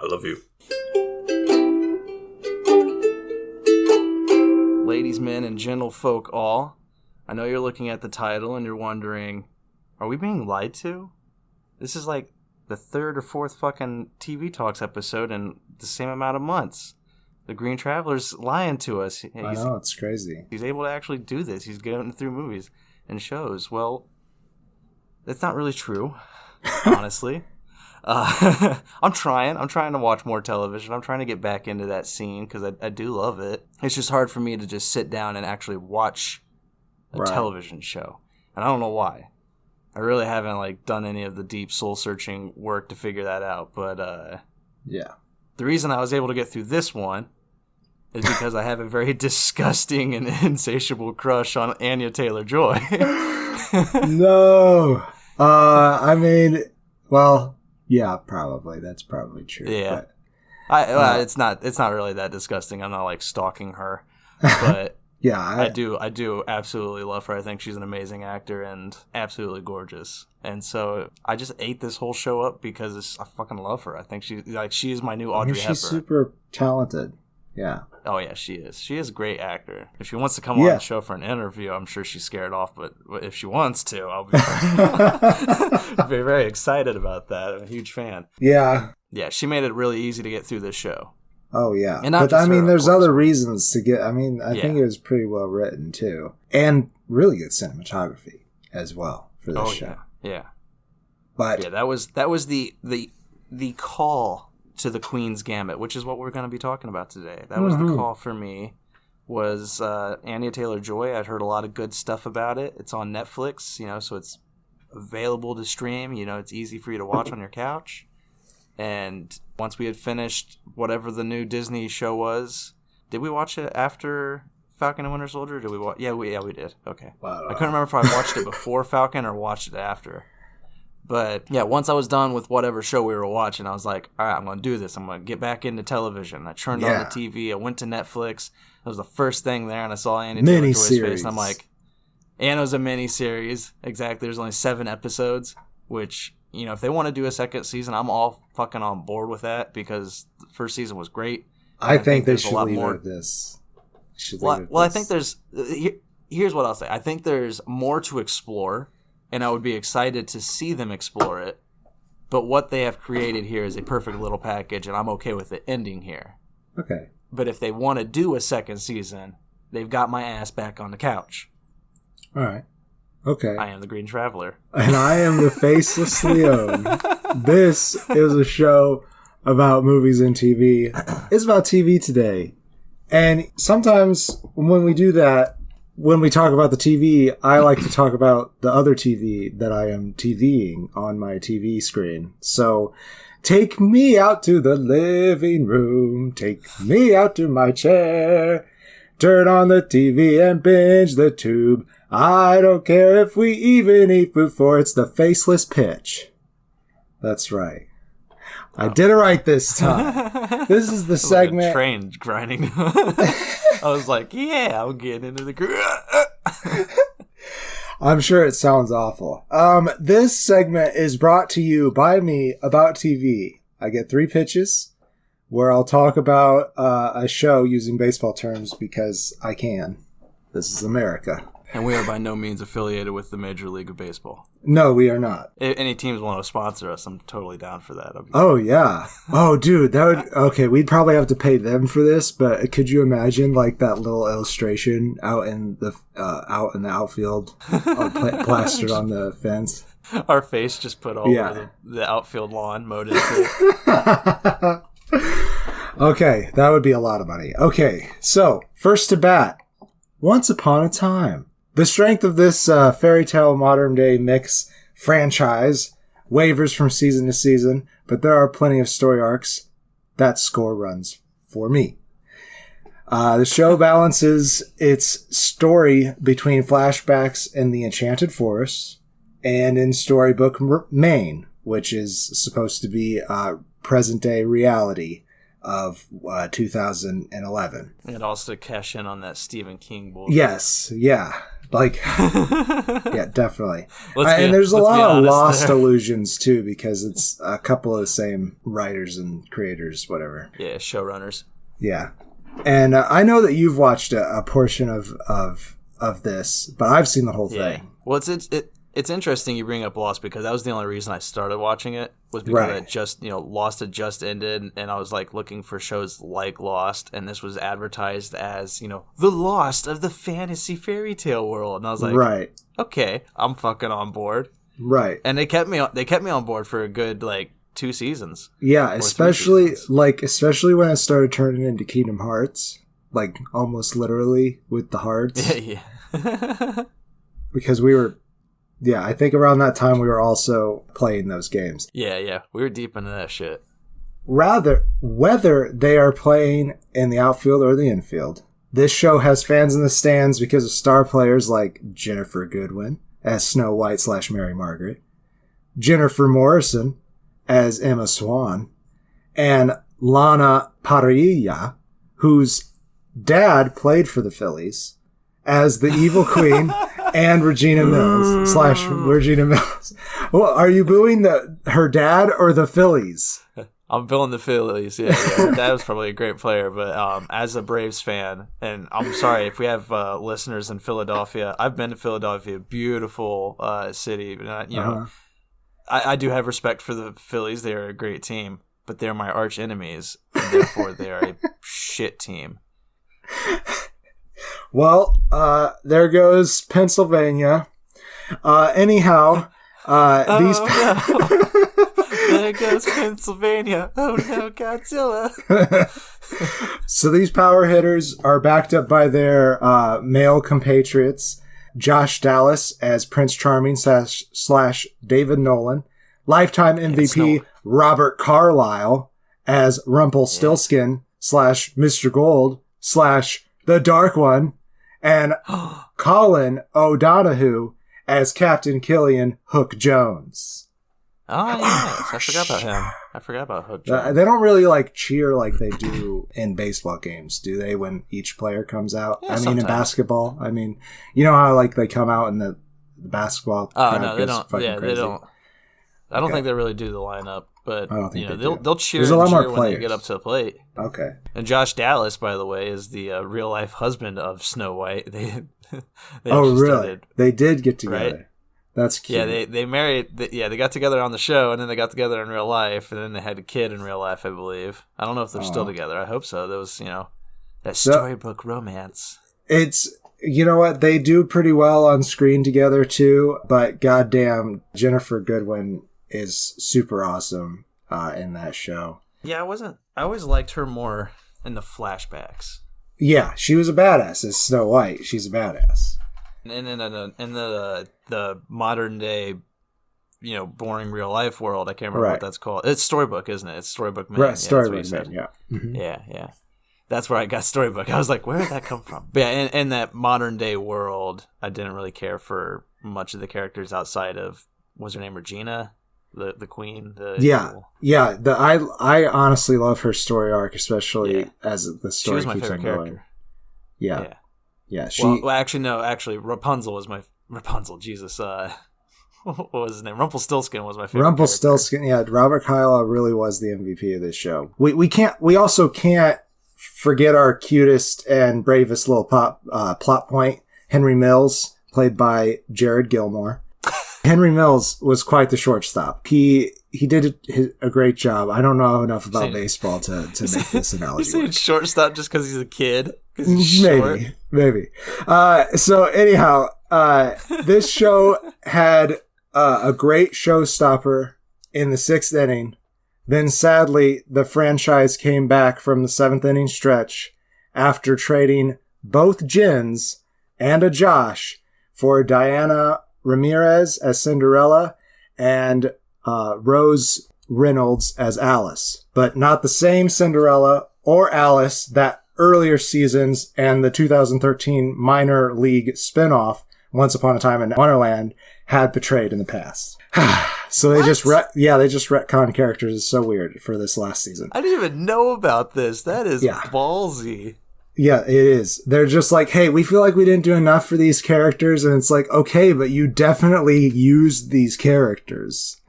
I love you. Ladies, men, and gentlefolk all, I know you're looking at the title and you're wondering, are we being lied to? This is like the third or fourth fucking TV Talks episode in the same amount of months. The Green Traveler's lying to us. I know, it's crazy. He's able to actually do this. He's going through movies and shows. Well, that's not really true, honestly. I'm trying to watch more television. I'm trying to get back into that scene because I do love it. It's just hard for me to just sit down and actually watch a television show. And I don't know why. I really haven't done any of the deep soul searching work to figure that out. But yeah, the reason I was able to get through this one is because I have a very disgusting and insatiable crush on Anya Taylor-Joy. No. I mean, well, yeah, probably. That's probably true. Yeah. But, it's not really that disgusting. I'm not stalking her. But yeah, I do absolutely love her. I think she's an amazing actor and absolutely gorgeous. And so I just ate this whole show up because I fucking love her. I think she is my new Audrey Hepburn. She's super talented. Yeah. Oh yeah, she is. She is a great actor. If she wants to come on the show for an interview, I'm sure she's scared off. But if she wants to, I'll be I'll be very excited about that. I'm a huge fan. Yeah. Yeah, she made it really easy to get through this show. Oh yeah, and but I mean, there's other reasons to get. I mean, I think it was pretty well written too, and really good cinematography as well for this show. Yeah. But yeah, that was the call to the Queen's Gambit, which is what we're going to be talking about today. That was the call for me. Was Anya Taylor-Joy. I'd heard a lot of good stuff about it. It's on Netflix, so it's available to stream. It's easy for you to watch on your couch. And once we had finished whatever the new Disney show was, did we watch it after Falcon and Winter Soldier? Did we watch? Yeah, we did. Okay. Wow. I couldn't remember if I watched it before Falcon or watched it after. But yeah, once I was done with whatever show we were watching, I was like, all right, I'm going to do this. I'm going to get back into television. I turned on the TV. I went to Netflix. It was the first thing there, and I saw Anya Taylor-Joy's face, and I'm like, and it was a mini-series. Exactly. There's only 7 episodes, which, if they want to do a second season, I'm all fucking on board with that because the first season was great. I think they should leave it at this. I think there's... Here's what I'll say. I think there's more to explore, and I would be excited to see them explore it. But what they have created here is a perfect little package, and I'm okay with it ending here. Okay. But if they want to do a second season, they've got my ass back on the couch. All right. Okay. I am the Green Traveler. And I am the Faceless Leone. This is a show about movies and TV. It's about TV today. And sometimes when we do that, when we talk about the TV, I like to talk about the other TV that I am TVing on my TV screen. So take me out to the living room. Take me out to my chair. Turn on the TV and binge the tube. I don't care if we even eat food for it's the Faceless Pitch. That's right. I did it right this time. This is the segment. Like a train grinding. I was like, yeah, I'm getting into the... I'm sure it sounds awful. This segment is brought to you by me about TV. I get 3 pitches where I'll talk about a show using baseball terms because I can. This is America. And we are by no means affiliated with the Major League of Baseball. No, we are not. If any teams want to sponsor us, I'm totally down for that. Oh, yeah. Oh, dude, that would... Okay, we'd probably have to pay them for this, but could you imagine, that little illustration out in the outfield, plastered on the fence? Our face just put all over the outfield lawn, mowed into it. Okay, that would be a lot of money. Okay, so, first to bat. Once Upon a Time. The strength of this fairy tale modern day mix franchise wavers from season to season, but there are plenty of story arcs. That score runs for me. The show balances its story between flashbacks in the Enchanted Forest and in Storybook Maine, which is supposed to be present day reality of 2011. And also cash in on that Stephen King bullshit. Yes, yeah. Like, yeah, definitely. And there's a lot of lost allusions, too, because it's a couple of the same writers and creators, whatever. Yeah, showrunners. Yeah. And I know that you've watched a portion of this, but I've seen the whole thing. Well, it's interesting you bring up Lost because that was the only reason I started watching it was because Lost had just ended and I was like looking for shows like Lost and this was advertised as, the Lost of the fantasy fairy tale world. And I was like, okay, I'm fucking on board. Right. And they kept me on board for a good 2 seasons. Yeah, especially when it started turning into Kingdom Hearts, like almost literally with the hearts. Yeah. Because I think around that time we were also playing those games. Yeah. We were deep into that shit. Rather, whether they are playing in the outfield or the infield, this show has fans in the stands because of star players like Ginnifer Goodwin as Snow White / Mary Margaret, Jennifer Morrison as Emma Swan, and Lana Parrilla, whose dad played for the Phillies, as the evil queen, and Regina Mills / Regina Mills. Well, are you booing her dad or the Phillies? I'm booing the Phillies, yeah. Her dad was probably a great player, but as a Braves fan, and I'm sorry if we have listeners in Philadelphia, I've been to Philadelphia, beautiful city, I do have respect for the Phillies. They are a great team, but they're my arch enemies, and therefore they are a shit team. Well, there goes Pennsylvania. Anyhow, these. No. There goes Pennsylvania. Oh no, Godzilla. So these power hitters are backed up by their male compatriots. Josh Dallas as Prince Charming / David Nolan. Lifetime MVP Robert Carlyle as Rumpelstiltskin / Mr. Gold / The Dark One. And Colin O'Donoghue as Captain Killian Hook Jones. Oh, yes. I forgot about him. I forgot about Hook Jones. They don't really cheer like they do in baseball games, do they, when each player comes out? Yeah, sometimes. In basketball. I mean, you know how they come out and the basketball crowd no, they don't. Yeah, crazy? They don't. I don't think they really do the lineup, but they'll cheer. There's a lot more when players. They get up to the plate. Okay. And Josh Dallas, by the way, is the real life husband of Snow White. They really? Started, they did get together. Right? That's cute. Yeah, they married. They got together on the show, and then they got together in real life, and then they had a kid in real life, I believe. I don't know if they're still together. I hope so. There was, that storybook romance. It's, you know what? They do pretty well on screen together, too, but goddamn, Ginnifer Goodwin is super awesome in that show. Yeah, I always liked her more in the flashbacks. Yeah, she was a badass as Snow White. She's a badass. And in the modern day, boring real life world, I can't remember what that's called. It's Storybook, isn't it? It's Storybook Man. Right, Storybook Man, yeah. Mm-hmm. Yeah. That's where I got Storybook. I was like, where did that come from? But yeah, in that modern day world, I didn't really care for much of the characters outside of, was her name Regina? The queen? I honestly love her story arc, especially as the story keeps on going. She was my favorite character. Yeah. Actually, Rapunzel was Rapunzel, Jesus. What was his name? Rumpelstiltskin was my favorite Rumpelstiltskin, character. Yeah. Robert Carlyle really was the MVP of this show. We also can't forget our cutest and bravest little plot point, Henry Mills, played by Jared Gilmore. Henry Mills was quite the shortstop. He did a great job. I don't know enough about baseball to make this analogy. You saying shortstop just because he's a kid? Maybe. So anyhow, this show had a great showstopper in the 6th inning. Then sadly, the franchise came back from the 7th inning stretch after trading both Jins and a Josh for Diana Ramirez as Cinderella and Rose Reynolds as Alice, but not the same Cinderella or Alice that earlier seasons and the 2013 minor league spinoff Once Upon a Time in Wonderland had portrayed in the past. So they just retcon characters. It's so weird for this last season. I didn't even know about this. That is ballsy. Yeah, it is. They're just like, hey, we feel like we didn't do enough for these characters. And it's like, okay, but you definitely used these characters.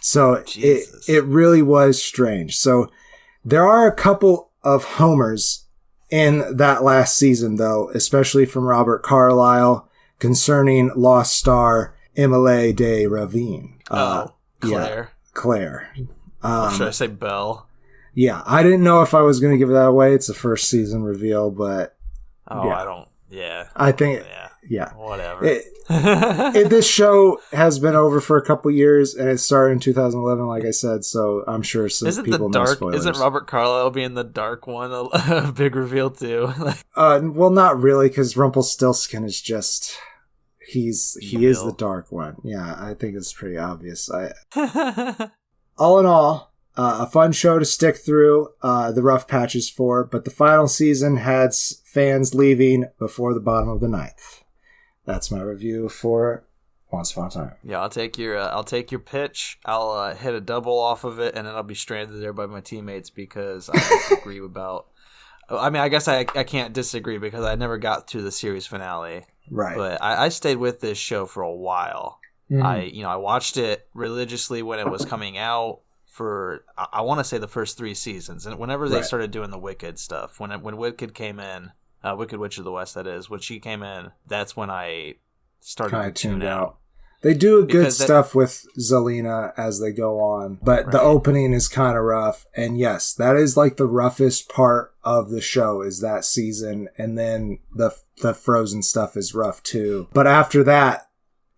So it really was strange. So there are a couple of homers in that last season, though, especially from Robert Carlyle concerning lost star Emily de Ravine. Claire. Yeah, Claire. Or should I say Belle? Yeah, I didn't know if I was going to give that away. It's a first season reveal, but... I don't... Yeah. I think... Yeah. Whatever. This show has been over for a couple years, and it started in 2011, like I said, so I'm sure some people know spoilers. Isn't Robert Carlyle being the dark one a big reveal, too? Well, not really, because Rumpelstiltskin is just... He is the dark one. Yeah, I think it's pretty obvious. All in all... a fun show to stick through the rough patches for, but the final season had fans leaving before the bottom of the ninth. That's my review for Once Upon a Time. Yeah, I'll take your pitch. I'll hit a double off of it, and then I'll be stranded there by my teammates because I disagree about. I mean, I guess I can't disagree because I never got to the series finale. Right. But I stayed with this show for a while. Mm-hmm. I watched it religiously when it was coming out. For I want to say the first 3 seasons, and whenever they started doing the Wicked stuff, when Wicked came in, Wicked Witch of the West, that is, when she came in, that's when I started kind of tuned out. They do good stuff with Zelina as they go on, but the opening is kind of rough, and yes, that is like the roughest part of the show is that season, and then the Frozen stuff is rough too. But after that,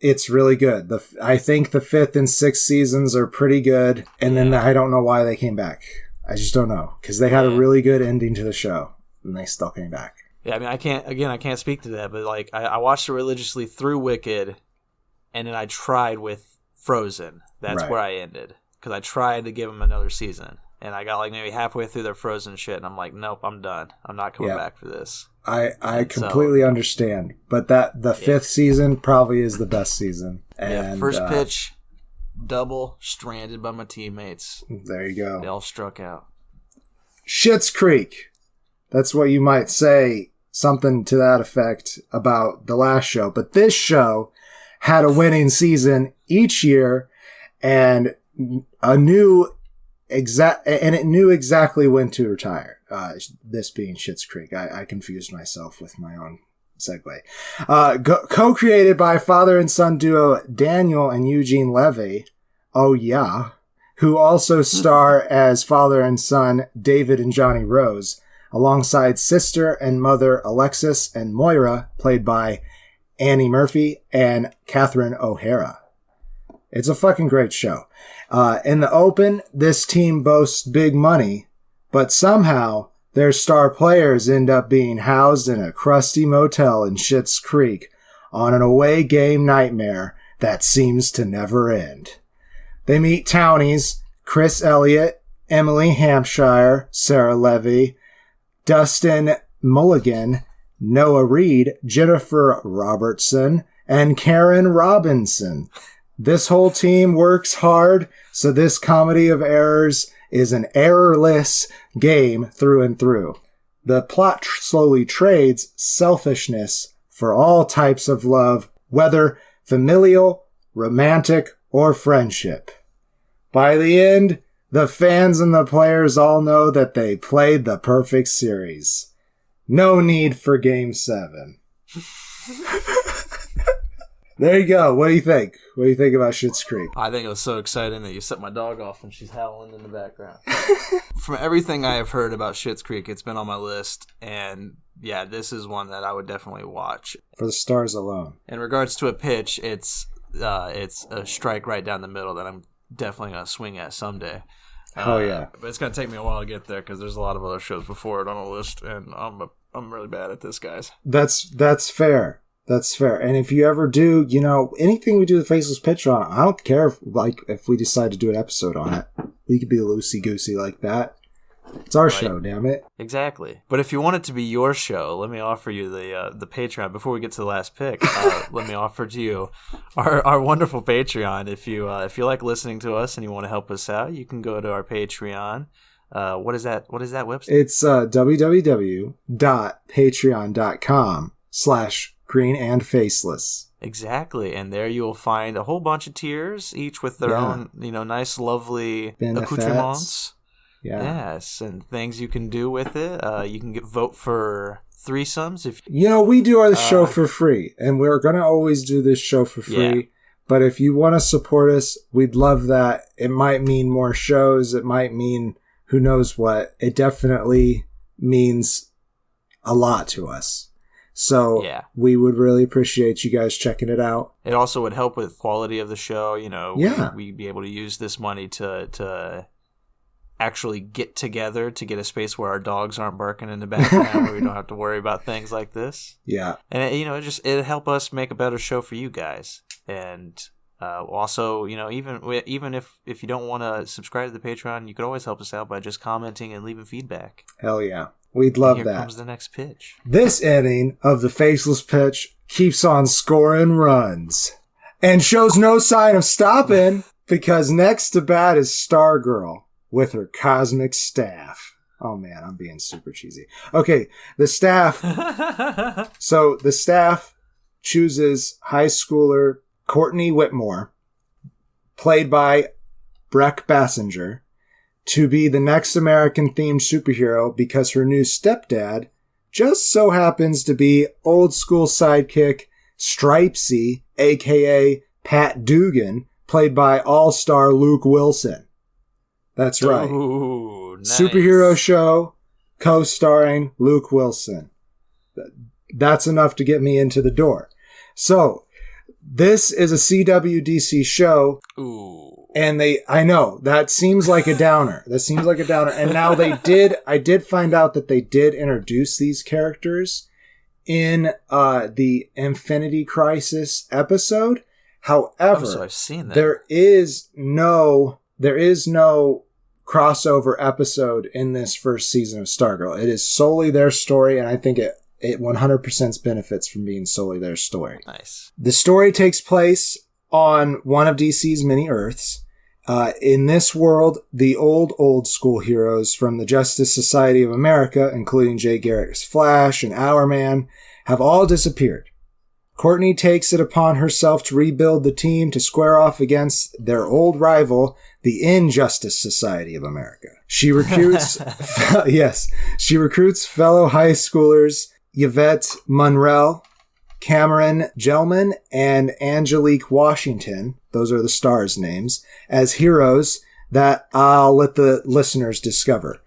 it's really good. I think the 5th and 6th seasons are pretty good. And then I don't know why they came back. I just don't know. Because they had a really good ending to the show. And they still came back. Yeah, I mean, I can't speak to that. But like, I watched it religiously through Wicked. And then I tried with Frozen. That's where I ended. Because I tried to give them another season. And I got like maybe halfway through their Frozen shit. And I'm like, nope, I'm done. I'm not coming back for this. I completely understand, but the 5th season probably is the best season. And first pitch, double, stranded by my teammates. There you go. They all struck out. Schitt's Creek. That's what you might say, something to that effect about the last show. But this show had a winning season each year, and it knew exactly when to retire. This being Schitt's Creek. I confused myself with my own segue. Co-created by father and son duo Daniel and Eugene Levey. Oh yeah. Who also star as father and son David and Johnny Rose, alongside sister and mother Alexis and Moira, played by Annie Murphy and Catherine O'Hara. It's a fucking great show. In the open, this team boasts big money, but somehow their star players end up being housed in a crusty motel in Schitt's Creek on an away game nightmare that seems to never end. They meet townies Chris Elliott, Emily Hampshire, Sarah Levy, Dustin Mulligan, Noah Reed, Jennifer Robertson, and Karen Robinson. This whole team works hard, so this comedy of errors is an errorless game through and through. The plot slowly trades selfishness for all types of love, whether familial, romantic, or friendship. By the end, the fans and the players all know that they played the perfect series. No need for Game 7. There you go. What do you think? What do you think about Schitt's Creek? I think it was so exciting that you set my dog off and she's howling in the background. From everything I have heard about Schitt's Creek, it's been on my list, and yeah, this is one that I would definitely watch. For the stars alone. In regards to a pitch, it's a strike right down the middle that I'm definitely going to swing at someday. Oh yeah. But it's going to take me a while to get there because there's a lot of other shows before it on the list, and I'm really bad at this, guys. That's fair. That's fair. And if you ever do, anything we do the Faceless Pitch on, I don't care if we decide to do an episode on it. We could be loosey-goosey like that. It's our show, damn it. Exactly. But if you want it to be your show, let me offer you the Patreon. Before we get to the last pick, let me offer to you our wonderful Patreon. If you like listening to us and you want to help us out, you can go to our Patreon. What is that website? It's www.patreon.com/greenandfaceless. Exactly, and there you will find a whole bunch of tiers, each with their own, nice, lovely accoutrements. Yeah. Yes, and things you can do with it. You can vote for threesomes if we do our show for free, and we're gonna always do this show for free. Yeah. But if you want to support us, we'd love that. It might mean more shows. It might mean who knows what. It definitely means a lot to us. So we would really appreciate you guys checking it out. It also would help with quality of the show. We'd be able to use this money to actually get together to get a space where our dogs aren't barking in the background, where we don't have to worry about things like this. Yeah. And it'd help us make a better show for you guys. And also, even if you don't want to subscribe to the Patreon, you could always help us out by just commenting and leaving feedback. Hell yeah. We'd love that. Here comes the next pitch. This inning of the Faceless Pitch keeps on scoring runs and shows no sign of stopping because next to bat is Stargirl with her cosmic staff. Oh man, I'm being super cheesy. Okay, the staff. So the staff chooses high schooler Courtney Whitmore, played by Breck Bassinger, to be the next American-themed superhero because her new stepdad just so happens to be old school sidekick Stripesy, a.k.a. Pat Dugan, played by all-star Luke Wilson. That's right. Ooh, nice. Superhero show, co-starring Luke Wilson. That's enough to get me into the door. So, this is a CWDC show. Ooh. And I know, that seems like a downer. And now I did find out that they did introduce these characters in the Infinity Crisis episode. However, so I've seen that. There is no crossover episode in this first season of Stargirl. It is solely their story, and I think it 100% benefits from being solely their story. Nice. The story takes place on one of DC's many Earths. In this world, the old school heroes from the Justice Society of America, including Jay Garrick's Flash and Hourman, have all disappeared. Courtney takes it upon herself to rebuild the team to square off against their old rival, the Injustice Society of America. She recruits, she recruits fellow high schoolers Yvette Munrell, Cameron Gelman, and Angelique Washington, those are the stars' names, as heroes that I'll let the listeners discover.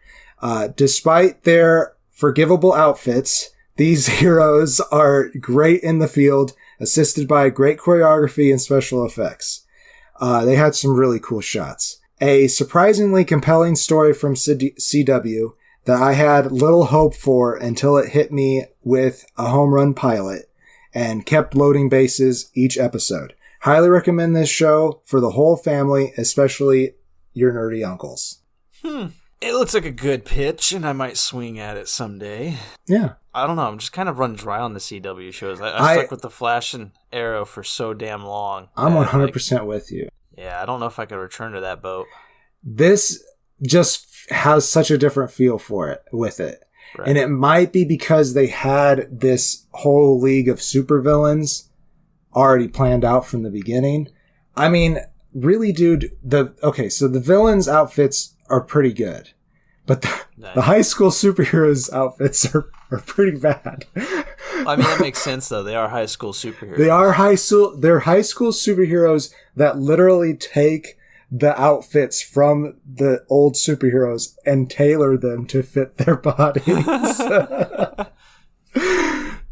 Despite their forgivable outfits, these heroes are great in the field, assisted by great choreography and special effects. They had some really cool shots. A surprisingly compelling story from CW that I had little hope for until it hit me with a home run pilot and kept loading bases each episode. Highly recommend this show for the whole family, especially your nerdy uncles. It looks like a good pitch, and I might swing at it someday. Yeah. I don't know. I'm just kind of run dry on the CW shows. I stuck with the Flash and Arrow for so damn long. I'm 100% with you. Yeah, I don't know if I could return to that boat. This just has such a different feel with it. Right. And it might be because they had this whole league of supervillains already planned out from the beginning. I mean, really, dude, so the villains' outfits are pretty good. But the high school superheroes' outfits are pretty bad. I mean, that makes sense, though. They are high school superheroes. They're high school superheroes that literally take the outfits from the old superheroes and tailor them to fit their bodies.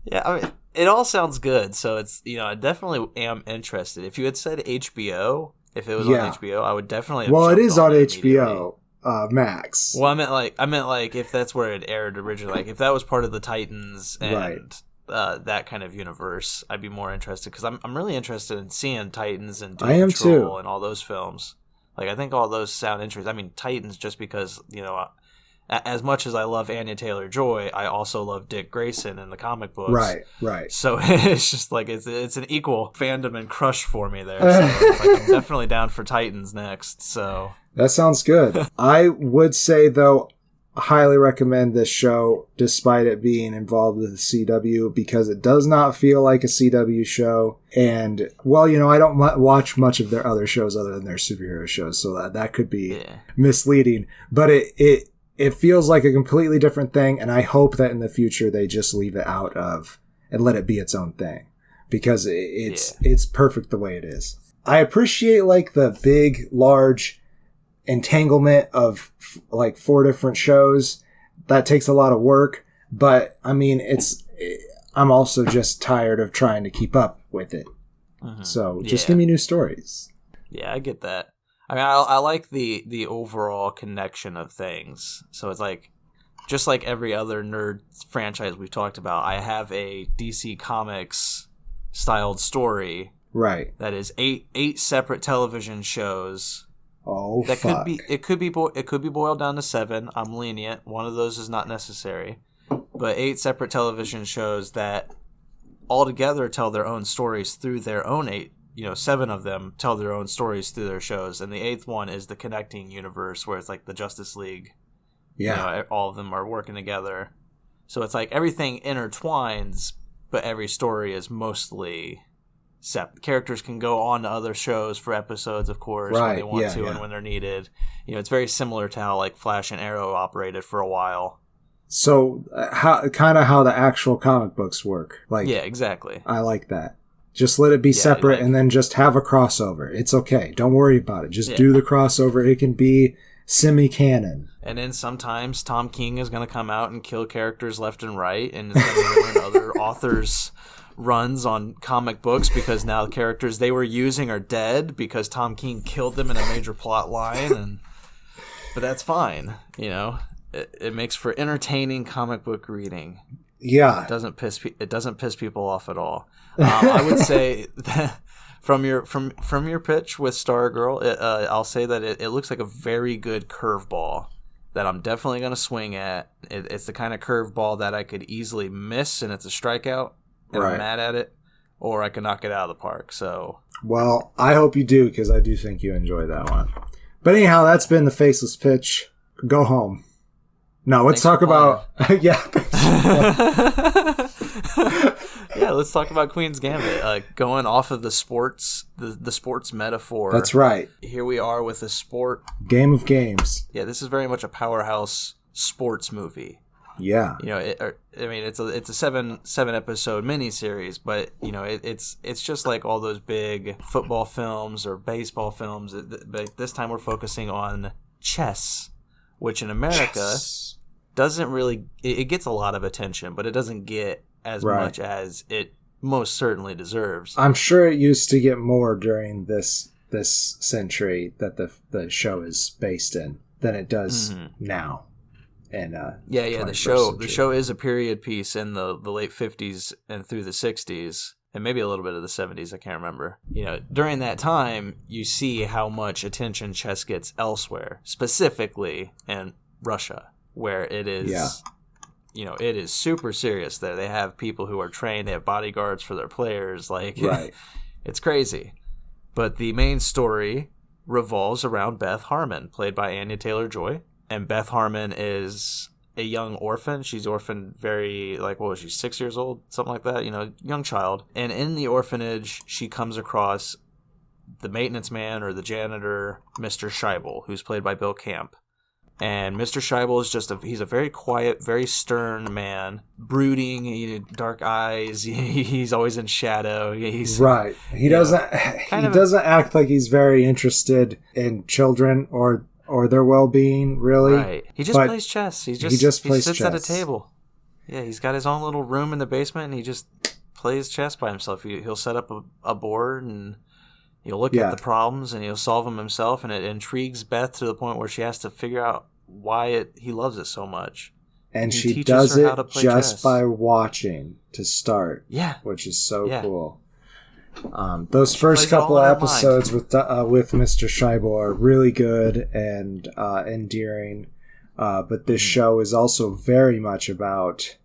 Yeah, I mean, it all sounds good. So it's, I definitely am interested. If you had said HBO, if it was on HBO, I would definitely have it is on HBO. Max. Well, I meant like if that's where it aired originally, like if that was part of the Titans and that kind of universe, I'd be more interested because I'm really interested in seeing Titans and Doom Patrol and all those films. Like I think all those sound interesting. I mean Titans just because as much as I love Anya Taylor-Joy, I also love Dick Grayson in the comic books. Right. So it's just like it's an equal fandom and crush for me there. So I'm definitely down for Titans next. So That sounds good. I would say, though, highly recommend this show, despite it being involved with the CW, because it does not feel like a CW show. And, well, I don't watch much of their other shows other than their superhero shows, so that could be misleading. But it feels like a completely different thing, and I hope that in the future they just leave it out of and let it be its own thing, because it's perfect the way it is. I appreciate like the big, large entanglement of like 4 different shows. That takes a lot of work, but I mean, I'm also just tired of trying to keep up with it. Mm-hmm. So just give me new stories. Yeah, I get that. I mean, I like the overall connection of things. So it's like, just like every other nerd franchise we've talked about, I have a DC Comics styled story. Right. That is eight separate television shows. Oh, that fuck. It could be boiled down to 7. I'm lenient. One of those is not necessary. But 8 separate television shows that all together tell their own stories through their own 8. 7 of them tell their own stories through their shows, and the 8th one is the connecting universe, where it's like the Justice League. Yeah. All of them are working together. So it's like everything intertwines, but every story is mostly separate. Characters can go on to other shows for episodes, of course, when they want to and when they're needed. It's very similar to how like Flash and Arrow operated for a while. So how the actual comic books work. Like, yeah, exactly. I like that. Just let it be separate and then just have a crossover. It's okay. Don't worry about it. Just do the crossover. It can be semi-canon. And then sometimes Tom King is going to come out and kill characters left and right, and it's going to ruin other authors' runs on comic books because now the characters they were using are dead because Tom King killed them in a major plot line. But that's fine. It makes for entertaining comic book reading. Yeah, it doesn't piss people off at all. I would say that from your pitch with Stargirl, I'll say that it looks like a very good curveball that I'm definitely going to swing at. It's the kind of curveball that I could easily miss, and it's a strikeout, and I'm mad at it, or I can knock it out of the park. So, well, I hope you do, because I do think you enjoy that one. But anyhow, that's been the Faceless Pitch. Go home. No, let's talk about let's talk about Queen's Gambit. Going off of the sports metaphor. That's right. Here we are with a sport game of games. Yeah, this is very much a powerhouse sports movie. Yeah. It's a seven episode miniseries, but it's just like all those big football films or baseball films. But this time we're focusing on chess, which in America doesn't really. It gets a lot of attention, but it doesn't get as much as it most certainly deserves. I'm sure it used to get more during this century that the show is based in than it does now. And the show is a period piece in the late 50s and through the 60s, and maybe a little bit of the 70s. I can't remember. During that time, you see how much attention chess gets elsewhere, specifically in Russia, where it is. Yeah. It is super serious there. They have people who are trained. They have bodyguards for their players. It's crazy. But the main story revolves around Beth Harman, played by Anya Taylor-Joy. And Beth Harman is a young orphan. She's orphaned very, what was she, 6 years old? Something like that, young child. And in the orphanage, she comes across the maintenance man or the janitor, Mr. Scheibel, who's played by Bill Camp. And Mr. Scheibel is he's a very quiet, very stern man, brooding, dark eyes. He's always in shadow. He's right. He doesn't act like he's very interested in children or their well-being, really. Right. He just plays chess. He sits at a table. Yeah, he's got his own little room in the basement, and he just plays chess by himself. He'll set up a board, and he'll look at the problems, and he'll solve them himself, and it intrigues Beth to the point where she has to figure out why he loves it so much. And she does it just by watching to start. Yeah. Which is so cool. Those first couple episodes with Mr. Scheibel are really good and endearing. But this show is also very much about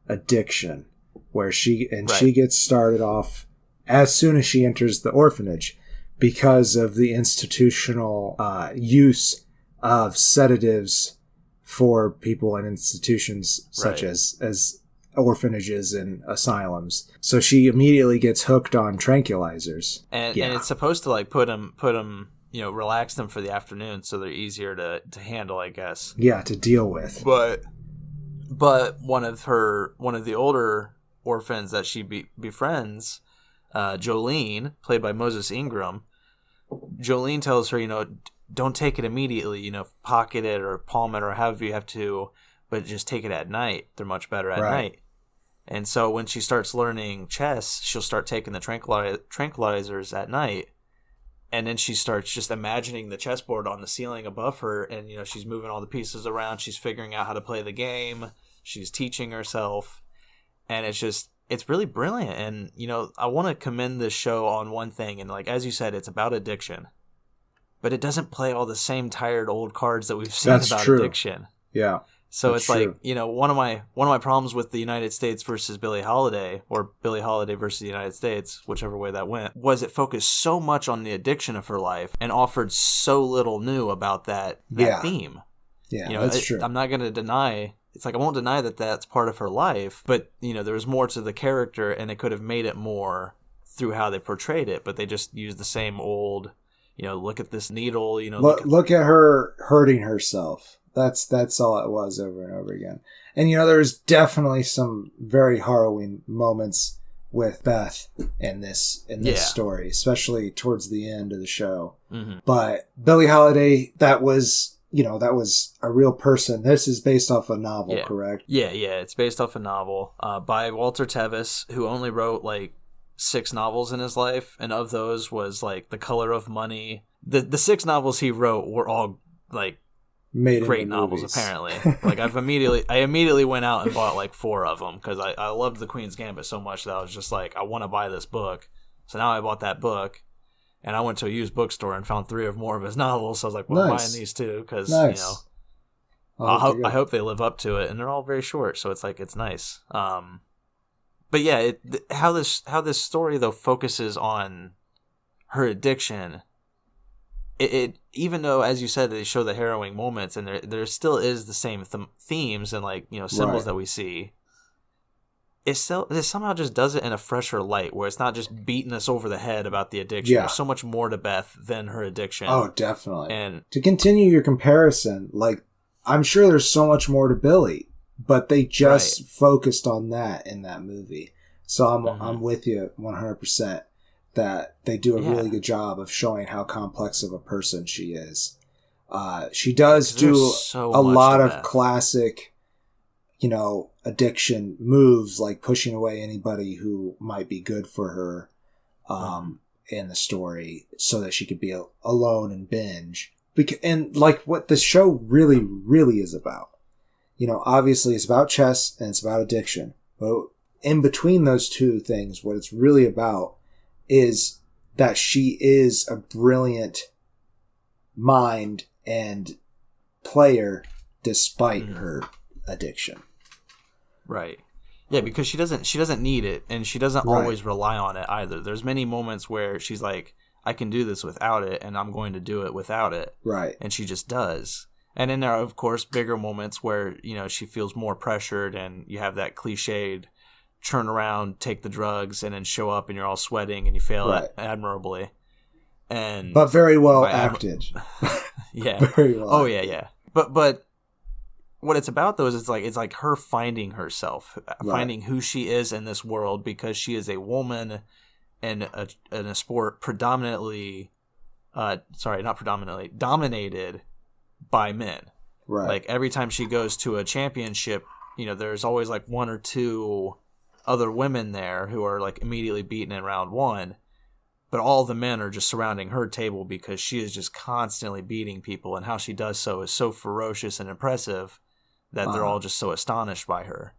addiction, where she gets started off as soon as she enters the orphanage, because of the institutional use of sedatives for people in institutions such as orphanages and asylums. So she immediately gets hooked on tranquilizers. And it's supposed to like put them, relax them for the afternoon so they're easier to handle, I guess. Yeah, to deal with. But one of the older orphans that she befriends, Jolene, played by Moses Ingram, Jolene tells her, don't take it immediately, pocket it or palm it or however you have to, but just take it at night. They're much better at night. And so when she starts learning chess, she'll start taking the tranquilizers at night. And then she starts just imagining the chessboard on the ceiling above her. And, she's moving all the pieces around. She's figuring out how to play the game. She's teaching herself. And it's really brilliant. And, I want to commend this show on one thing. And like, as you said, it's about addiction. But it doesn't play all the same tired old cards that we've seen about addiction. Yeah. So it's true. Like, one of my problems with the United States versus Billie Holiday, or Billie Holiday versus the United States, whichever way that went, was it focused so much on the addiction of her life and offered so little new about that theme. Yeah, that's true. I'm not going to deny, it's like I won't deny that that's part of her life, but, there was more to the character and they could have made it more through how they portrayed it, but they just used the same old, look at this needle, look at her hurting herself. That's all it was over and over again. And, there's definitely some very harrowing moments with Beth in this story, especially towards the end of the show. Mm-hmm. But Billie Holiday, that was a real person. This is based off a novel, correct? Yeah. It's based off a novel by Walter Tevis, who only wrote like 6 novels in his life. And of those was like The Color of Money. The 6 novels he wrote were all like made great novels, apparently. Like I immediately went out and bought like 4 of them because I loved The Queen's Gambit so much that I was just like, I want to buy this book. So now I bought that book, and I went to a used bookstore and found 3 or more of his novels. So I was like, well, I'm buying these too because I hope they live up to it, and they're all very short, so it's like it's nice. But yeah, how this story though focuses on her addiction. It even though, as you said, they show the harrowing moments, and there still is the same themes and like symbols that we see. It somehow just does it in a fresher light, where it's not just beating us over the head about the addiction. There's so much more to Beth than her addiction. Oh, definitely. And to continue your comparison, like I'm sure there's so much more to Billie, but they just focused on that in that movie. So I'm with you 100%. That they do a really good job of showing how complex of a person she is. She does do a lot of classic, addiction moves, like pushing away anybody who might be good for her in the story so that she could be alone and binge. And like what the show really, really is about. Obviously it's about chess and it's about addiction. But in between those two things, what it's really about is that she is a brilliant mind and player despite her addiction. Right. Yeah, because she doesn't need it, and she doesn't always rely on it either. There's many moments where she's like, I can do this without it, and I'm going to do it without it. Right. And she just does. And then there are, of course, bigger moments where, she feels more pressured, and you have that cliched turn around, take the drugs, and then show up and you're all sweating and you fail admirably. But very well acted. Yeah. Very well. Oh yeah. But what it's about though is it's like her finding herself, finding who she is in this world, because she is a woman in a sport dominated by men. Right. Like every time she goes to a championship, there's always like 1 or 2 other women there who are like immediately beaten in round 1, but all the men are just surrounding her table because she is just constantly beating people, and how she does so is so ferocious and impressive that they're all just so astonished by her.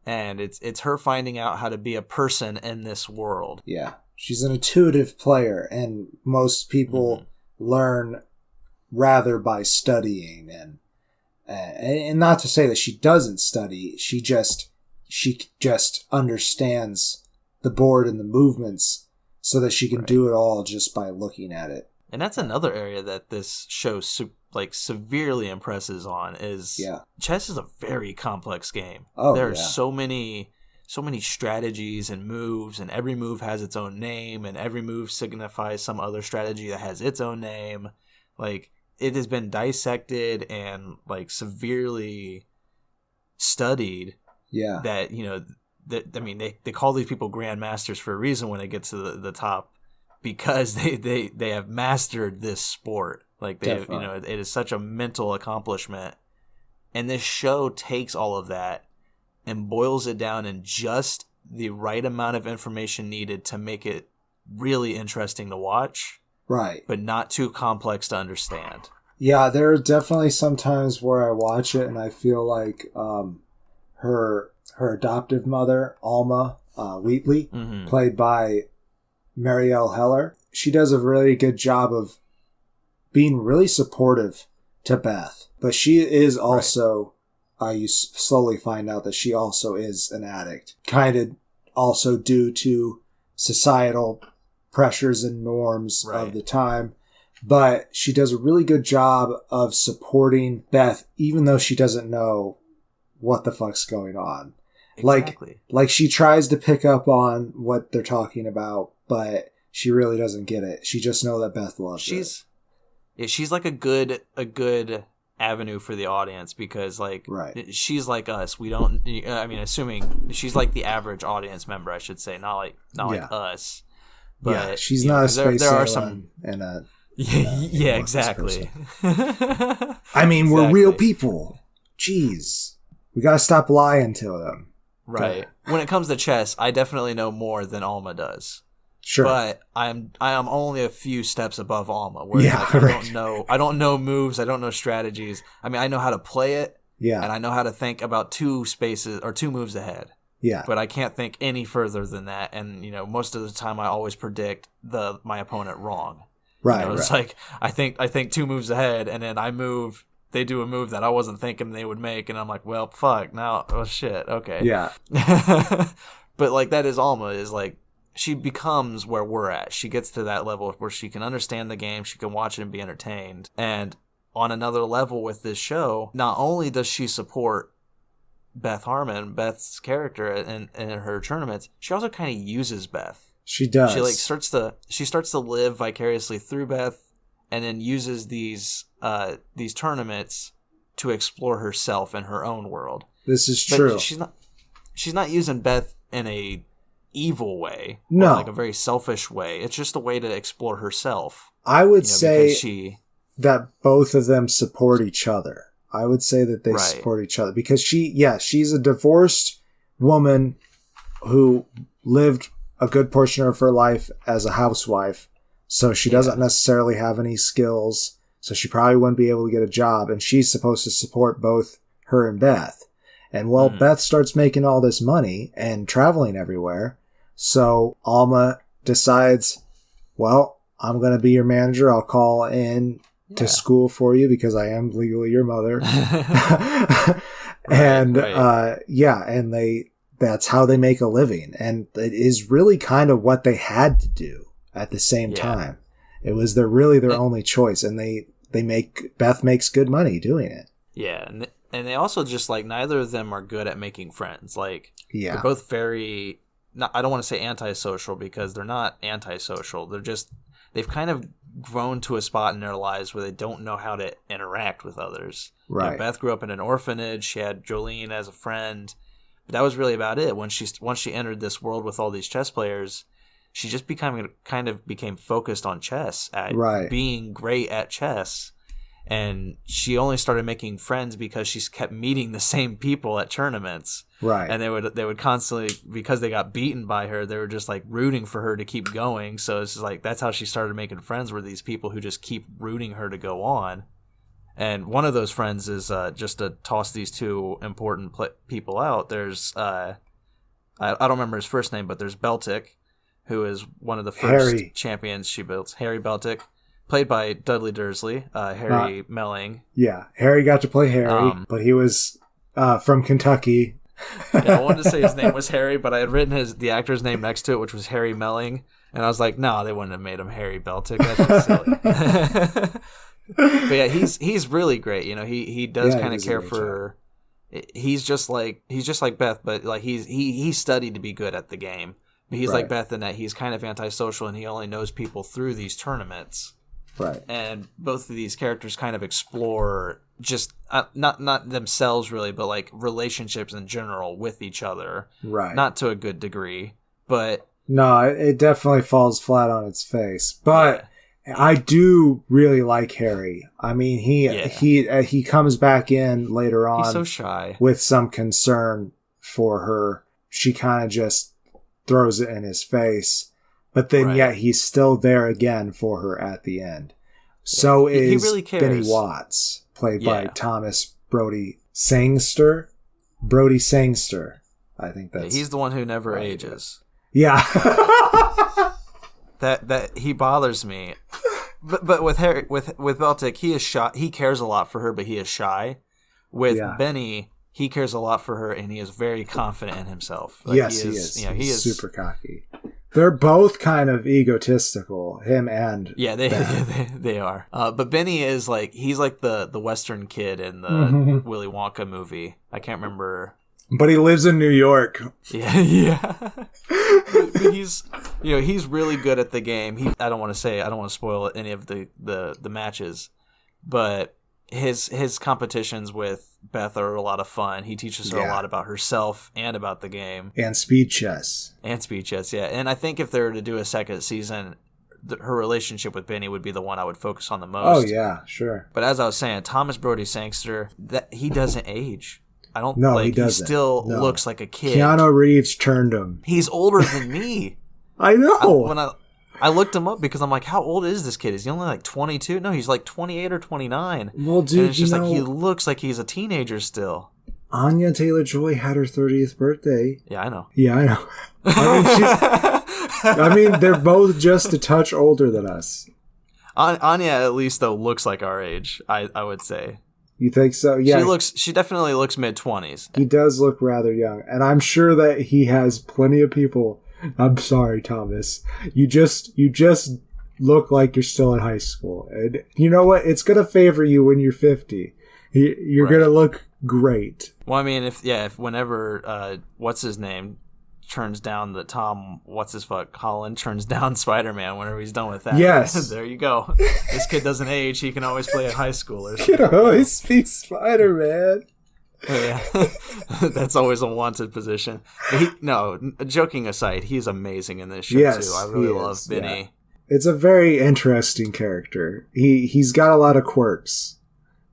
And it's her finding out how to be a person in this world. Yeah, she's an intuitive player, and most people learn rather by studying, and not to say that she doesn't study, she just understands the board and the movements so that she can do it all just by looking at it. And that's another area that this show severely impresses on is chess is a very complex game. There are so many strategies and moves, and every move has its own name, and every move signifies some other strategy that has its own name. Like, it has been dissected and like severely studied. Yeah. That, you know, they call these people grandmasters for a reason when they get to the top, because they have mastered this sport. Like, you know, it is such a mental accomplishment. And this show takes all of that and boils it down in just the right amount of information needed to make it really interesting to watch. Right. But not too complex to understand. Yeah, there are definitely some times where I watch it and I feel like her adoptive mother, Alma Wheatley, played by Marielle Heller, she does a really good job of being really supportive to Beth. But she is also, you slowly find out that she also is an addict. Kind of also due to societal pressures and norms of the time. But she does a really good job of supporting Beth, even though she doesn't know what the fuck's going on. Exactly. Like she tries to pick up on what they're talking about, but she really doesn't get it. She just knows that Beth loves it. Yeah, she's like a good avenue for the audience, because like she's like us. We don't. I mean, assuming she's like the average audience member, I should say, not like us. But yeah, she's not a space there are some and a yeah, exactly. I mean, we're real people. Jeez, we gotta stop lying to them. Right. When it comes to chess, I definitely know more than Alma does. Sure. But I am only a few steps above Alma. Where I don't know moves. I don't know strategies. I mean, I know how to play it. Yeah. And I know how to think about two moves ahead. Yeah. But I can't think any further than that. And, you know, most of the time I always predict my opponent wrong. Right. You know, it's like I think 2 moves ahead, and then they do a move that I wasn't thinking they would make, and I'm like, well, fuck, now, oh shit, okay. Yeah. But like, that is Alma, is like, she becomes where we're at. She gets to that level where she can understand the game, she can watch it and be entertained. And on another level with this show, not only does she support Beth Harman, Beth's character, in her tournaments, she also kind of uses Beth. She does. She starts to live vicariously through Beth, and then uses these tournaments to explore herself in her own world. This is true. She's not using Beth in a evil way. No. Or like a very selfish way. It's just a way to explore herself. I would say that both of them support each other. I would say that they support each other, because she's a divorced woman who lived a good portion of her life as a housewife. So she doesn't necessarily have any skills. So she probably wouldn't be able to get a job. And she's supposed to support both her and Beth. And Beth starts making all this money and traveling everywhere. So Alma decides, well, I'm going to be your manager. I'll call in to school for you because I am legally your mother. And that's how they make a living. And it is really kind of what they had to do at the same time. It was their only choice. And Beth makes good money doing it. Yeah. And they also just, like, neither of them are good at making friends. Like, they're both very, I don't want to say antisocial, because they're not antisocial. They've kind of grown to a spot in their lives where they don't know how to interact with others. Right. You know, Beth grew up in an orphanage. She had Jolene as a friend. But that was really about it. Once she entered this world with all these chess players, she just became focused on chess, at being great at chess. And she only started making friends because she kept meeting the same people at tournaments. Right. And they would constantly, because they got beaten by her, they were just like rooting for her to keep going. So it's just like, that's how she started making friends, were these people who just keep rooting her to go on. And one of those friends is, just to toss these two important people out, there's, I don't remember his first name, but there's Beltic, who is one of the first champions she built. Harry Beltic. Played by Dudley Dursley, Harry Melling. Yeah, Harry got to play Harry, but he was from Kentucky. Yeah, I wanted to say his name was Harry, but I had written the actor's name next to it, which was Harry Melling, and I was like, no, they wouldn't have made him Harry Beltic. That's just silly. But yeah, he's really great. You know, he does kind of care for. He's just like Beth, but like he studied to be good at the game. But he's like Beth in that he's kind of antisocial and he only knows people through these tournaments. Right. And both of these characters kind of explore just not themselves really, but like relationships in general with each other. Right. Not to a good degree, but no, it definitely falls flat on its face. But I do really like Harry. I mean, he comes back in later on. He's so shy with some concern for her. She kind of just throws it in his face. But then, yet he's still there again for her at the end. So is he really cares. Benny Watts, played by Thomas Brody Sangster. Brody Sangster, I think that's. He's the one who never ages. Yeah, that he bothers me. But with Harry, with Beltic, he is shy. He cares a lot for her, but he is shy. With Benny, he cares a lot for her, and he is very confident in himself. Like, yes, he is. You know, he is super cocky. They're both kind of egotistical, him and they are. But Benny is like he's like the Western kid in the Willy Wonka movie. I can't remember. But he lives in New York. Yeah. But he's really good at the game. I don't want to spoil any of the matches, but his competitions with Beth are a lot of fun. He teaches her a lot about herself and about the game. And speed chess. Yeah. And I think if they were to do a second season, her relationship with Benny would be the one I would focus on the most. Oh, yeah, sure. But as I was saying, Thomas Brody Sangster, he doesn't age. I don't he doesn't. He still looks like a kid. Keanu Reeves turned him. He's older than me. I know. I looked him up because I'm like, how old is this kid? Is he only like 22? No, he's like 28 or 29. Well, dude, and it's just like he looks like he's a teenager still. Anya Taylor-Joy had her 30th birthday. Yeah, I know. Yeah, I know. I mean, they're both just a touch older than us. Anya, at least, though, looks like our age, I would say. You think so? Yeah. She definitely looks mid-20s. He does look rather young. And I'm sure that he has plenty of people. I'm sorry, Thomas. You just look like you're still in high school. And you know what? It's going to favor you when you're 50. You're going to look great. Well, I mean, if whenever, what's his name, turns down Holland turns down Spider-Man whenever he's done with that. Yes. There you go. This kid doesn't age. He can always play at high school or something. He can always be Spider-Man. Yeah. That's always a wanted position. But joking aside, he's amazing in this show too. I really love Benny. Yeah. It's a very interesting character. He's got a lot of quirks.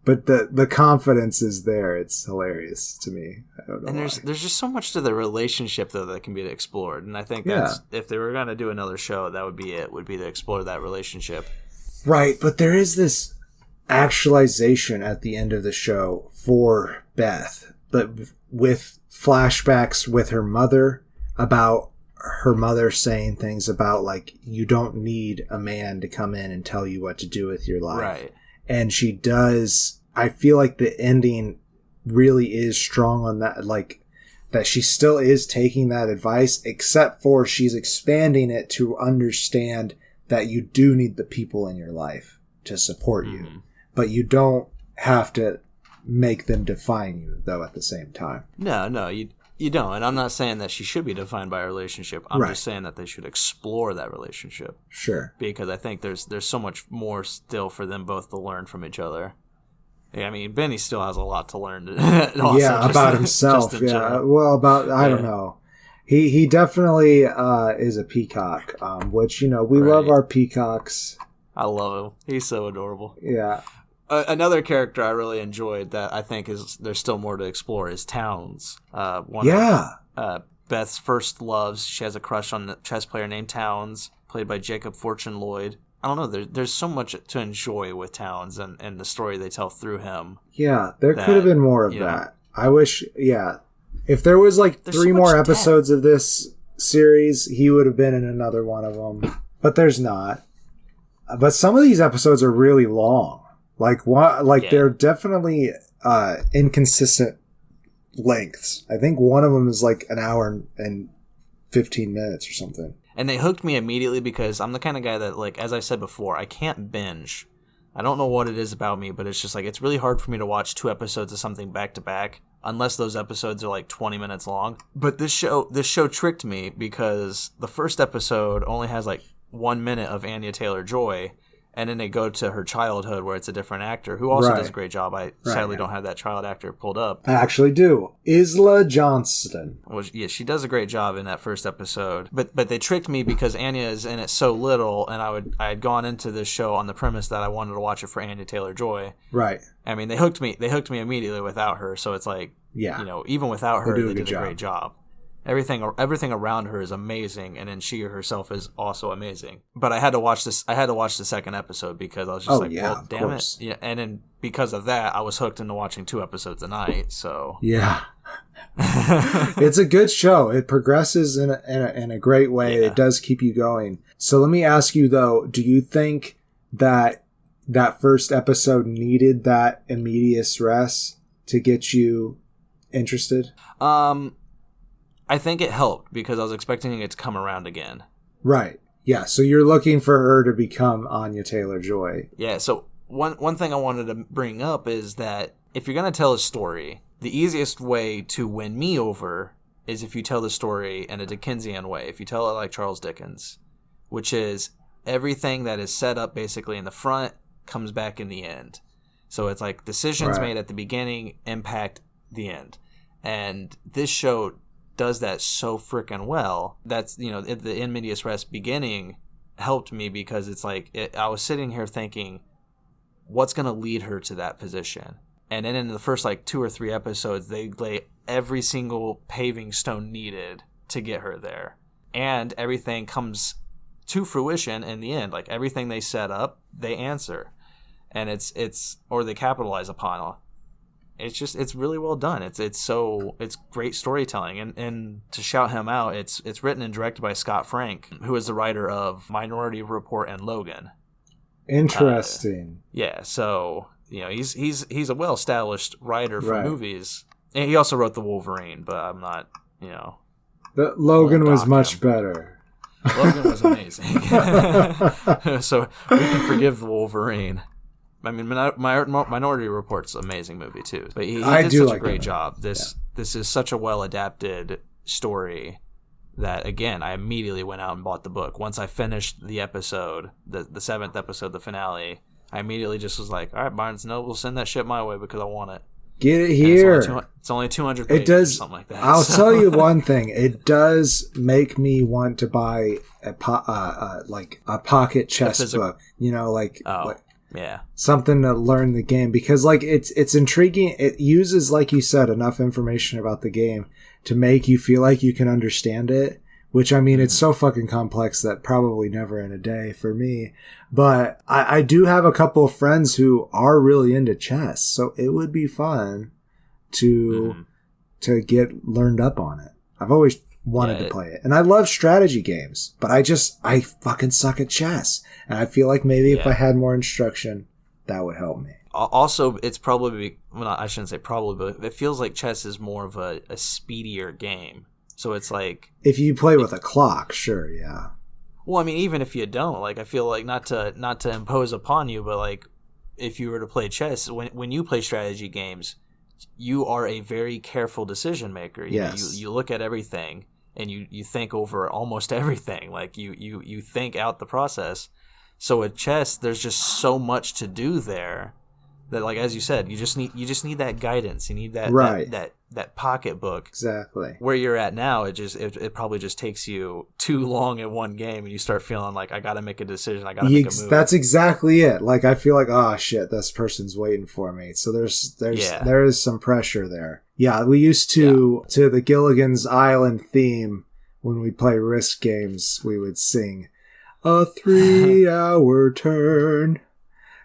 But the confidence is there. It's hilarious to me. I don't know. And there's just so much to the relationship though that can be explored. And I think that's if they were gonna do another show, that would be it. Would be to explore that relationship. Right, but there is this actualization at the end of the show for Beth, but with flashbacks with her mother about her mother saying things about like you don't need a man to come in and tell you what to do with your life. Right. And she does. I feel like the ending really is strong on that, like that she still is taking that advice, except for she's expanding it to understand that you do need the people in your life to support you, but you don't have to make them define you, though, at the same time. No, you don't. And I'm not saying that she should be defined by a relationship. I'm just saying that they should explore that relationship. Sure. Because I think there's so much more still for them both to learn from each other. Yeah, I mean, Benny still has a lot to learn. About himself. Well, I don't know. He definitely is a peacock, which, we love our peacocks. I love him. He's so adorable. Yeah. Another character I really enjoyed that I think there's still more to explore is Towns. One of Beth's first loves. She has a crush on the chess player named Towns, played by Jacob Fortune Lloyd. I don't know. There's so much to enjoy with Towns and the story they tell through him. Yeah, there could have been more of that. I wish, if there was like 3 more episodes of this series, he would have been in another one of them. But there's not. But some of these episodes are really long. They're definitely inconsistent lengths. I think one of them is like an hour and 15 minutes or something. And they hooked me immediately because I'm the kind of guy that, like, as I said before, I can't binge. I don't know what it is about me, but it's just like it's really hard for me to watch 2 episodes of something back to back unless those episodes are like 20 minutes long. But this show tricked me because the first episode only has like 1 minute of Anya Taylor-Joy, and then they go to her childhood where it's a different actor who also does a great job. I sadly don't have that child actor pulled up. I actually do. Isla Johnston. Well, yeah, she does a great job in that first episode. But they tricked me because Anya is in it so little, and I had gone into this show on the premise that I wanted to watch it for Anya Taylor-Joy. Right. I mean, they hooked me immediately without her, so it's like, even without her, they did a great job. Everything around her is amazing, and then she herself is also amazing. But I had to watch this. I had to watch the second episode because I was just well, damn it. Yeah, and then because of that, I was hooked into watching 2 episodes a night. So yeah, it's a good show. It progresses in a great way. Yeah. It does keep you going. So let me ask you though: do you think that first episode needed that immediate rest to get you interested? I think it helped because I was expecting it to come around again. Right. Yeah. So you're looking for her to become Anya Taylor-Joy. Yeah. So one thing I wanted to bring up is that if you're going to tell a story, the easiest way to win me over is if you tell the story in a Dickensian way. If you tell it like Charles Dickens, which is everything that is set up basically in the front comes back in the end. So it's like decisions made at the beginning impact the end. And this show does that so freaking well. That's, the in medias res beginning helped me because it's like I was sitting here thinking, what's going to lead her to that position? And then in the first like 2 or 3 episodes, they lay every single paving stone needed to get her there, and everything comes to fruition in the end. Like everything they set up, they answer, and it's or they capitalize upon. It's really well done. It's great storytelling, and to shout him out, it's written and directed by Scott Frank, who is the writer of Minority Report and Logan. Interesting. Yeah, so he's a well established writer for movies, and he also wrote the Wolverine. But I'm not The Logan was much better. Logan was amazing, so we can forgive the Wolverine. I mean, Minority Report's an amazing movie too, but he did such a great job. This is such a well adapted story that, again, I immediately went out and bought the book. Once I finished the episode, the 7th episode, the finale, I immediately just was like, all right, Barnes & Noble, send that shit my way because I want it. Get it here. It's only 200 pages or something like that. I'll tell you one thing. It does make me want to buy a pocket chess book. Yeah. Something to learn the game, because like it's intriguing. It uses, like you said, enough information about the game to make you feel like you can understand it, which, I mean, it's so fucking complex that probably never in a day for me. But I do have a couple of friends who are really into chess, so it would be fun to get learned up on it. I've always wanted to play it. And I love strategy games, but I fucking suck at chess. And I feel like maybe if I had more instruction, that would help me. Also, it's probably, I shouldn't say probably, but it feels like chess is more of a speedier game. So it's like, if you play with a clock, sure, yeah. Well, I mean, even if you don't, like, I feel like not to impose upon you, but like, if you were to play chess, when you play strategy games, you are a very careful decision maker. You look at everything and you think over almost everything. Like you think out the process. So at chess, there's just so much to do there that, like, as you said, you just need that guidance. You need that pocketbook. Exactly. Where you're at now, it probably just takes you too long in one game, and you start feeling like, I got to make a decision. I got to make a move. That's exactly it. Like, I feel like, oh shit, this person's waiting for me. So there is some pressure there. Yeah, we used to the Gilligan's Island theme when we play Risk games. We would sing a 3-hour turn.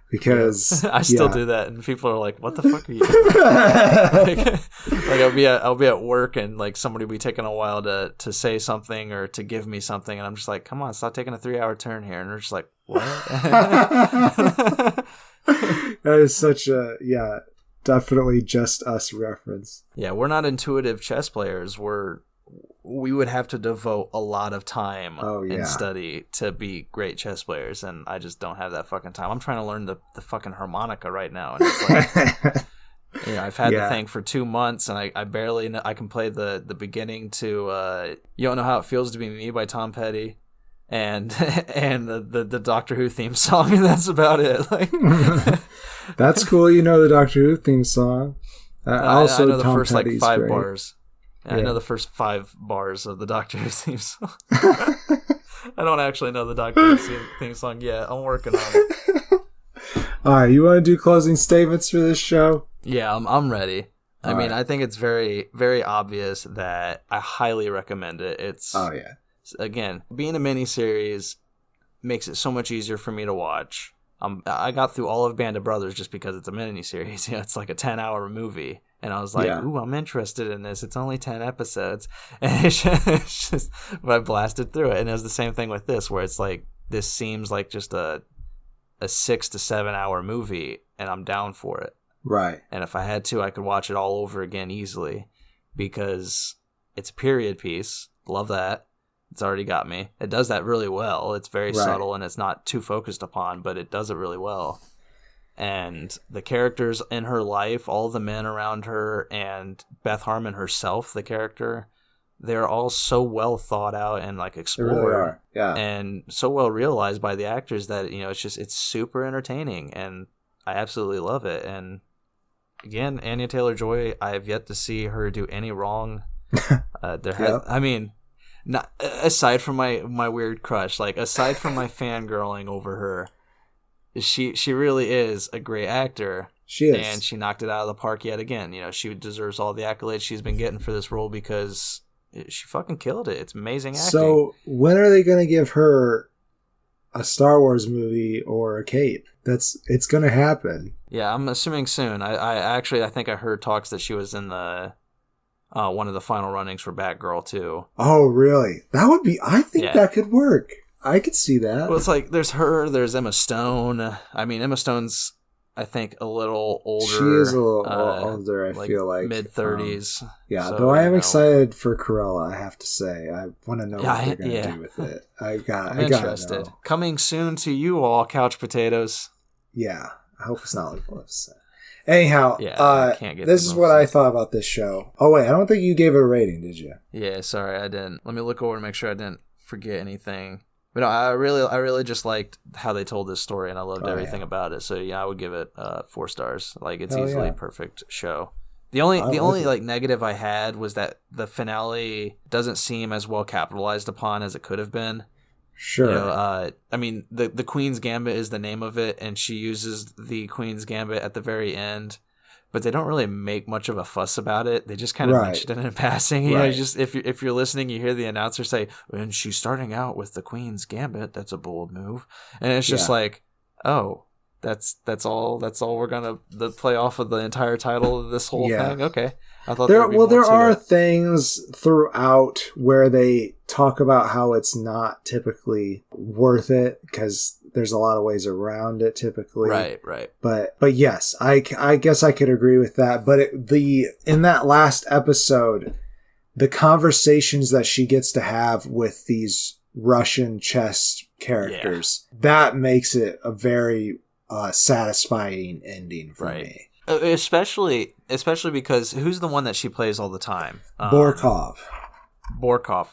Because I still do that, and people are like, "What the fuck are you doing?" like I'll be at work, and like somebody will be taking a while to say something or to give me something, and I'm just like, "Come on, stop taking a 3-hour turn here," and they're just like, "What?" That is such a definitely just us reference. Yeah, we're not intuitive chess players. We would have to devote a lot of time and study to be great chess players, and I just don't have that fucking time. I'm trying to learn the fucking harmonica right now, and it's like, I've had the thing for 2 months, and I barely know. I can play the beginning to "You Don't Know How It Feels to Be Me" by Tom Petty, and the Doctor Who theme song, and that's about it. Like, that's cool. You know the Doctor Who theme song. I know the Tom first Petty's like 5 great. bars. Yeah. I know the first 5 bars of the Doctor Who theme song. I don't actually know the Doctor Who theme song yet. I'm working on it. All right, you want to do closing statements for this show? Yeah, I'm ready. I mean, I think it's very, very obvious that I highly recommend it. It's again, being a miniseries makes it so much easier for me to watch. I got through all of Band of Brothers just because it's a miniseries. It's like a 10-hour movie. And I was like, ooh, I'm interested in this. It's only 10 episodes. And it's just, but I blasted through it. And it was the same thing with this, where it's like, this seems like just a 6 to 7 hour movie, and I'm down for it. Right. And if I had to, I could watch it all over again easily, because it's a period piece. Love that. It's already got me. It does that really well. It's very subtle, and it's not too focused upon, but it does it really well. And the characters in her life, all the men around her, and Beth Harman herself, the character, they're all so well thought out and like explored. They really are. Yeah. And so well realized by the actors that, it's super entertaining, and I absolutely love it. And again, Anya Taylor-Joy, I have yet to see her do any wrong. Not aside from my weird crush, like aside from my fangirling over her, she really is a great actor. She is. And she knocked it out of the park yet again. She deserves all the accolades she's been getting for this role, because she fucking killed it. It's amazing acting. So when are they going to give her a Star Wars movie or a cape? It's going to happen. Yeah, I'm assuming soon. I think I heard talks that she was in the one of the final runnings for Batgirl too. Oh, really? That would be. I think that could work. I could see that. Well, it's like there's her, there's Emma Stone. I mean, Emma Stone's, I think, a little older. She is a little older, I feel like. Mid-30s. Though I am excited for Cruella, I have to say. I want to know what they're going to do with it. I'm interested. Know. Coming soon to you all, couch potatoes. Yeah. I hope it's not like Maleficent. Anyhow, can't get this is what I thought about this show. Oh, wait, I don't think you gave it a rating, did you? Yeah, sorry, I didn't. Let me look over to make sure I didn't forget anything. But no, I really just liked how they told this story, and I loved everything about it. So yeah, I would give it 4 stars. Like, it's easily a perfect show. The only like negative I had was that the finale doesn't seem as well capitalized upon as it could have been. Sure. I mean, the Queen's Gambit is the name of it, and she uses the Queen's Gambit at the very end. But they don't really make much of a fuss about it. They just kind of mention it in passing. Just if you're listening, you hear the announcer say, "And she's starting out with the Queen's Gambit. That's a bold move." And it's just like, oh, that's all we're gonna play off of the entire title of this whole thing. Okay, I thought there are things throughout where they talk about how it's not typically worth it because there's a lot of ways around it typically. Right. But yes, I guess I could agree with that. But in that last episode, the conversations that she gets to have with these Russian chess characters, that makes it a very satisfying ending for me. Especially because who's the one that she plays all the time? Borkov.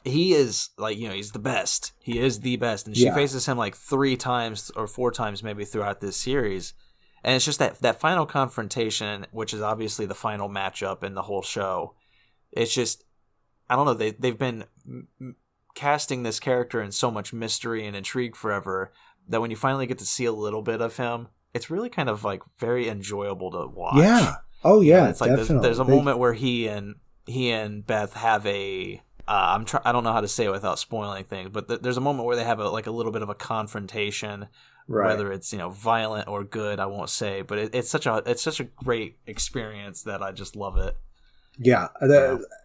He is like, he's the best. He is the best. And she faces him like 3 times or 4 times maybe throughout this series. And it's just that final confrontation, which is obviously the final matchup in the whole show. It's just, I don't know, they've been casting this character in so much mystery and intrigue forever that when you finally get to see a little bit of him, it's really kind of like very enjoyable to watch. Yeah. Oh yeah. It's like there's a moment where he and Beth have a I don't know how to say it without spoiling things, but there's a moment where they have a little bit of a confrontation, whether it's violent or good, I won't say, but it's such a great experience that I just love it. Yeah,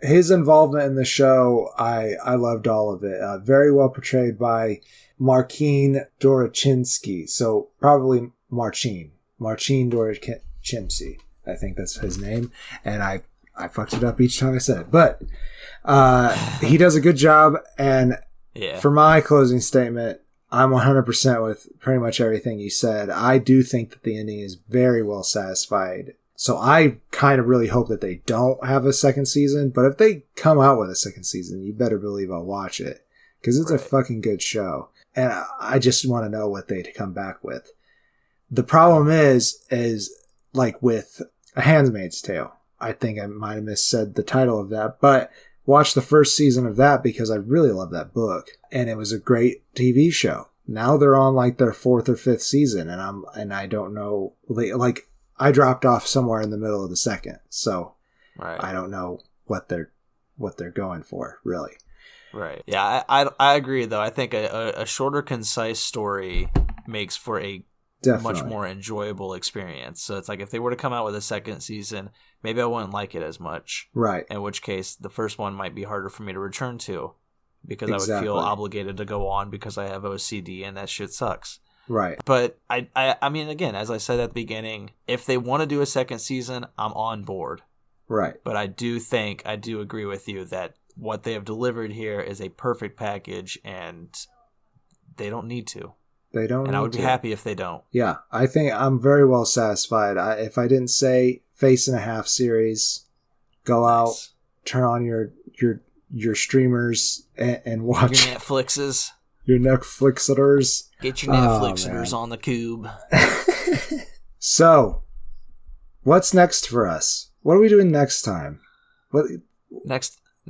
his involvement in the show, I loved all of it. Very well portrayed by Marcin Dorochinsky, so probably Marcin Dorochinsky. I think that's his name. And I fucked it up each time I said it. But he does a good job. And for my closing statement, I'm 100% with pretty much everything you said. I do think that the ending is very well satisfied. So I kind of really hope that they don't have a second season. But if they come out with a second season, you better believe I'll watch it. Because it's a fucking good show. And I just want to know what they'd come back with. The problem is like with A Handmaid's Tale. I think I might have missaid the title of that. But watch the first season of that because I really love that book. And it was a great TV show. Now they're on like their 4th or 5th season. And I don't know. Like I dropped off somewhere in the middle of the second. So I don't know what they're going for, really. Right. Yeah, I agree, though. I think a shorter, concise story makes for a much more enjoyable experience. So it's like if they were to come out with a second season, maybe I wouldn't like it as much. Right. In which case, the first one might be harder for me to return to because I would feel obligated to go on because I have OCD and that shit sucks. Right. But I mean, again, as I said at the beginning, if they want to do a second season, I'm on board. Right. But I do agree with you that what they have delivered here is a perfect package, and they don't need to. They don't. And I would be happy if they don't. Yeah, I think I'm very well satisfied. If I didn't say Face and a Half series, go out, turn on your streamers and watch your Netflixes. Your Netflixers. Get your Netflixers on the cube. So, what's next for us? What are we doing next time? What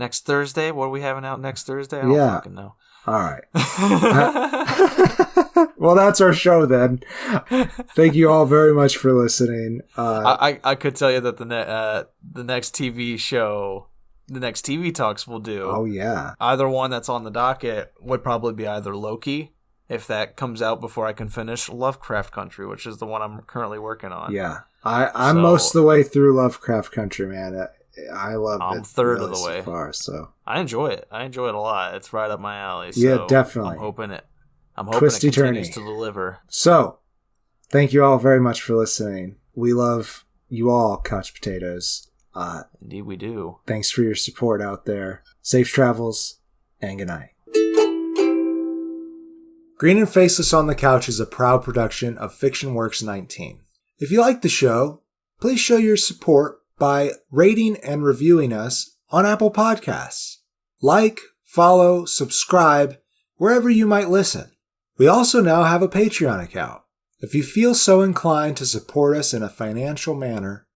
Next Thursday? What are we having out next Thursday? I don't fucking know. All right. Well, that's our show then. Thank you all very much for listening. I could tell you that the next TV show, the next TV talks we'll do. Oh, yeah. Either one that's on the docket would probably be either Loki, if that comes out before I can finish Lovecraft Country, which is the one I'm currently working on. Yeah. I'm most of the way through Lovecraft Country, man. I love it. I'm third of the way so far, so I enjoy it. I enjoy it a lot. It's right up my alley. So yeah, definitely. I'm hoping it continues to deliver. So, thank you all very much for listening. We love you all, Couch Potatoes. Indeed, we do. Thanks for your support out there. Safe travels, and good night. Green and Faceless on the Couch is a proud production of Fiction Works 19. If you like the show, please show your support by rating and reviewing us on Apple Podcasts. Like, follow, subscribe, wherever you might listen. We also now have a Patreon account. If you feel so inclined to support us in a financial manner,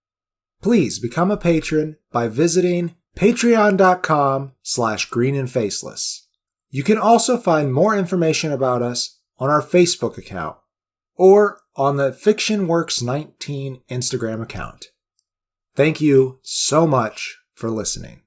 please become a patron by visiting patreon.com/greenandfaceless. You can also find more information about us on our Facebook account or on the Fiction Works 19 Instagram account. Thank you so much for listening.